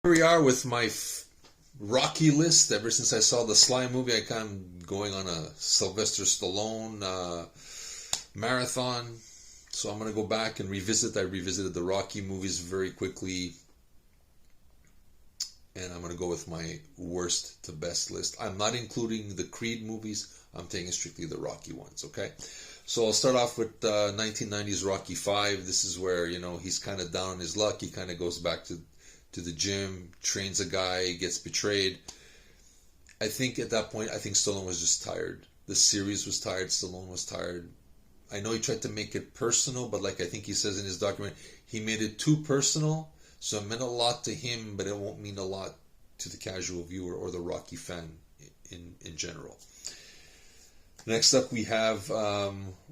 Here we are with my Rocky list. Ever since I saw the Sly movie, I kind of going on a Sylvester Stallone marathon. So I'm going to go back and revisit. I revisited the Rocky movies very quickly. And I'm going to go with my worst to best list. I'm not including the Creed movies. I'm taking strictly the Rocky ones, okay? So I'll start off with 1990s Rocky 5. This is where, he's kind of down on his luck. He kind of goes back to the gym, trains a guy, gets betrayed. I think at that point, Stallone was just tired. The series was tired. Stallone was tired. I know he tried to make it personal, but like I think he says in his document, he made it too personal. So it meant a lot to him, but it won't mean a lot to the casual viewer or the Rocky fan in general. Next up, we have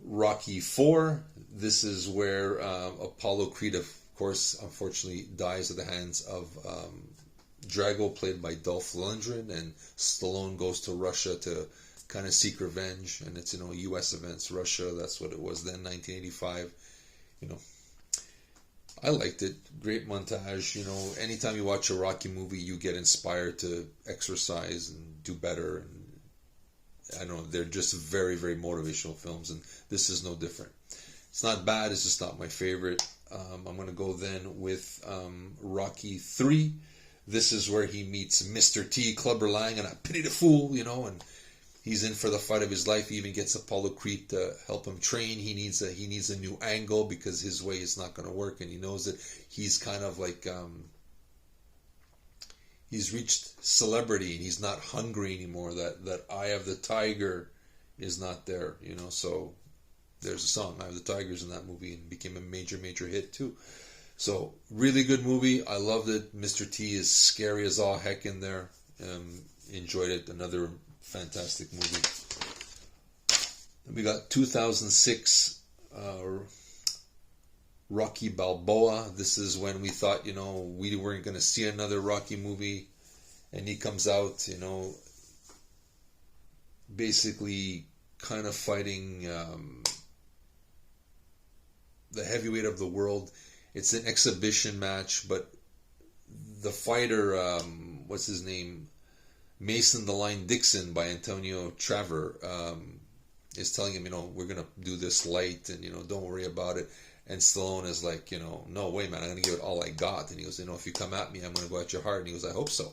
Rocky 4. This is where Apollo Creed, of course, unfortunately dies at the hands of Drago, played by Dolph Lundgren, and Stallone goes to Russia to kind of seek revenge. And it's, U.S. events, Russia, that's what it was then, 1985. I liked it. Great montage. Anytime you watch a Rocky movie, you get inspired to exercise and do better. And I don't know, they're just very, very motivational films, and this is no different. It's not bad, it's just not my favorite. I'm going to go then with Rocky 3. This is where he meets Mr. T, Clubber Lang, and I pity the fool, and he's in for the fight of his life. He even gets Apollo Creed to help him train. He needs a new angle because his way is not going to work, and he knows that he's kind of like he's reached celebrity and he's not hungry anymore. That Eye of the Tiger is not there, So there's a song, Eye of the Tiger's in that movie, and became a major, major hit too. So really good movie. I loved it. Mr. T is scary as all heck in there. Enjoyed it. Another fantastic movie. We got 2006 Rocky Balboa. This is when we thought, we weren't going to see another Rocky movie. And he comes out, basically kind of fighting the heavyweight of the world. It's an exhibition match, but the fighter, what's his name? Mason the Line Dixon by Antonio Traver is telling him, we're going to do this light and, don't worry about it. And Stallone is like, no way, man, I'm going to give it all I got. And he goes, if you come at me, I'm going to go at your heart. And he goes, I hope so.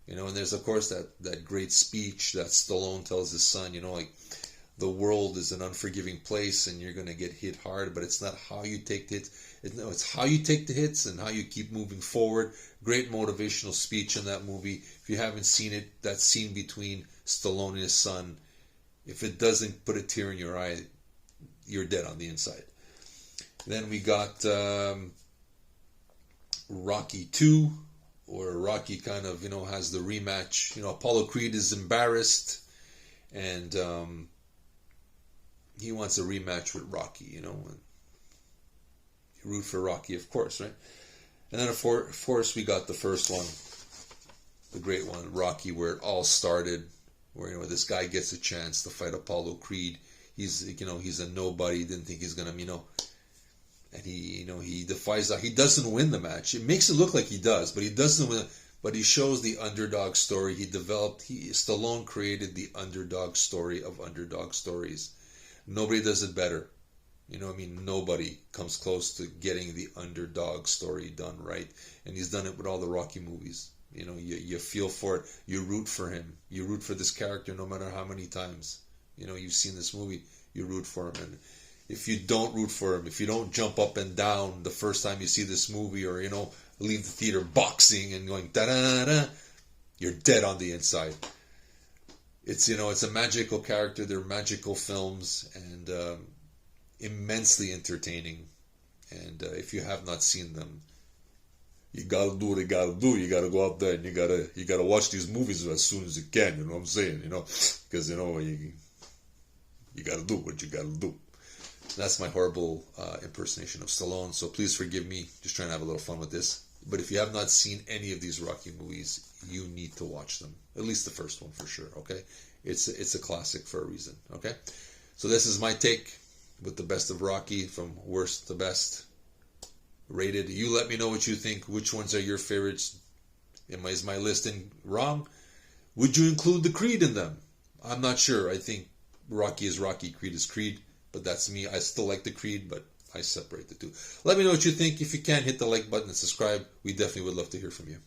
And there's, of course, that great speech that Stallone tells his son, the world is an unforgiving place and you're going to get hit hard, but it's not how you take the hits. It's how you take the hits and how you keep moving forward. Great motivational speech in that movie. If you haven't seen it, that scene between Stallone and his son, if it doesn't put a tear in your eye, you're dead on the inside. Then we got Rocky 2, where Rocky kind of, has the rematch. Apollo Creed is embarrassed and he wants a rematch with Rocky, and you root for Rocky, of course, right? And then, of course, we got the first one, the great one, Rocky, where it all started, where, this guy gets a chance to fight Apollo Creed. He's a nobody, didn't think he's going to, and he defies that. He doesn't win the match. It makes it look like he does, but he doesn't win. But he shows the underdog story. Stallone created the underdog story of underdog stories. Nobody does it better. Nobody comes close to getting the underdog story done right. And he's done it with all the Rocky movies. You feel for it. You root for him. You root for this character no matter how many times. You've seen this movie. You root for him. And if you don't root for him, if you don't jump up and down the first time you see this movie, or, leave the theater boxing and going da-da-da-da, you're dead on the inside. It's, it's a magical character. They're magical films and immensely entertaining. And if you have not seen them, you gotta do what you gotta do. You gotta go out there and you gotta watch these movies as soon as you can. You know what I'm saying? Because you gotta do what you gotta do. That's my horrible impersonation of Stallone. So please forgive me. Just trying to have a little fun with this. But if you have not seen any of these Rocky movies, you need to watch them. At least the first one for sure. Okay, it's a classic for a reason. Okay, so this is my take with the best of Rocky, from worst to best rated. You let me know what you think. Which ones are your favorites? Is my listing wrong? Would you include the Creed in them? I'm not sure. I think Rocky is Rocky, Creed is Creed. But that's me. I still like the Creed, but I separate the two. Let me know what you think. If you can, hit the like button and subscribe. We definitely would love to hear from you.